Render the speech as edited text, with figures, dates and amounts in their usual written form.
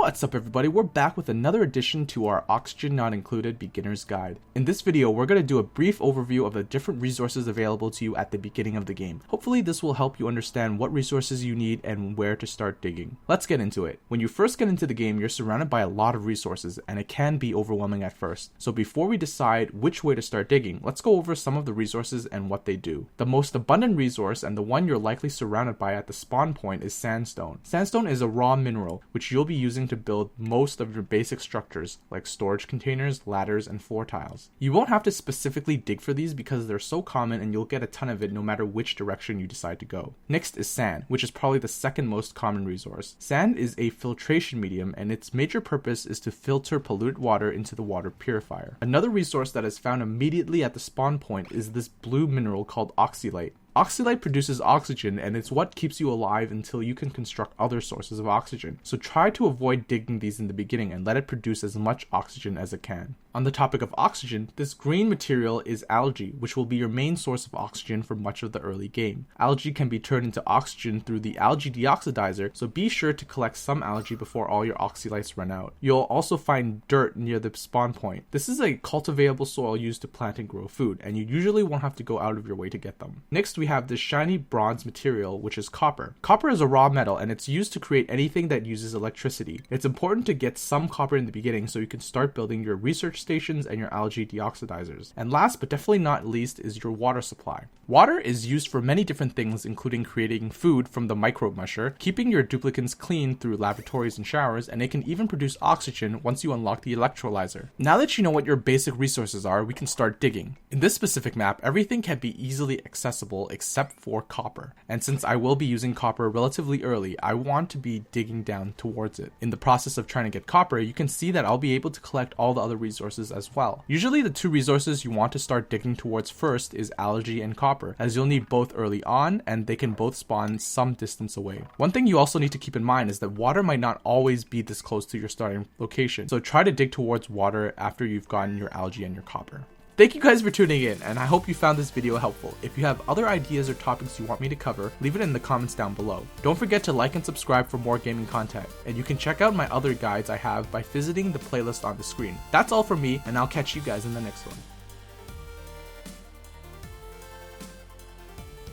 What's up everybody, we're back with another addition to our Oxygen Not Included Beginner's Guide. In this video, we're going to do a brief overview of the different resources available to you at the beginning of the game. Hopefully this will help you understand what resources you need and where to start digging. Let's get into it. When you first get into the game, you're surrounded by a lot of resources and it can be overwhelming at first. So before we decide which way to start digging, let's go over some of the resources and what they do. The most abundant resource and the one you're likely surrounded by at the spawn point is Sandstone. Sandstone is a raw mineral which you'll be using to build most of your basic structures like storage containers, ladders, and floor tiles. You won't have to specifically dig for these because they're so common and you'll get a ton of it no matter which direction you decide to go. Next is sand, which is probably the second most common resource. Sand is a filtration medium and its major purpose is to filter polluted water into the water purifier. Another resource that is found immediately at the spawn point is this blue mineral called Oxy Light. Oxy Light produces oxygen and it's what keeps you alive until you can construct other sources of oxygen. So try to avoid digging these in the beginning and let it produce as much oxygen as it can. On the topic of oxygen, this green material is algae, which will be your main source of oxygen for much of the early game. Algae can be turned into oxygen through the algae deoxidizer, so be sure to collect some algae before all your oxylights run out. You'll also find dirt near the spawn point. This is a cultivatable soil used to plant and grow food, and you usually won't have to go out of your way to get them. Next, we have this shiny bronze material, which is copper. Copper is a raw metal, and it's used to create anything that uses electricity. It's important to get some copper in the beginning so you can start building your research stations and your algae deoxidizers. And last but definitely not least is your water supply. Water is used for many different things, including creating food from the microbe musher, keeping your duplicants clean through lavatories and showers, and it can even produce oxygen once you unlock the electrolyzer. Now that you know what your basic resources are, we can start digging. In this specific map, everything can be easily accessible except for copper. And since I will be using copper relatively early, I want to be digging down towards it. In the process of trying to get copper, you can see that I'll be able to collect all the other resources as well. Usually the two resources you want to start digging towards first is algae and copper, as you'll need both early on and they can both spawn some distance away. One thing you also need to keep in mind is that water might not always be this close to your starting location, so try to dig towards water after you've gotten your algae and your copper. Thank you guys for tuning in, and I hope you found this video helpful. If you have other ideas or topics you want me to cover, leave it in the comments down below. Don't forget to like and subscribe for more gaming content, and you can check out my other guides I have by visiting the playlist on the screen. That's all from me, and I'll catch you guys in the next one.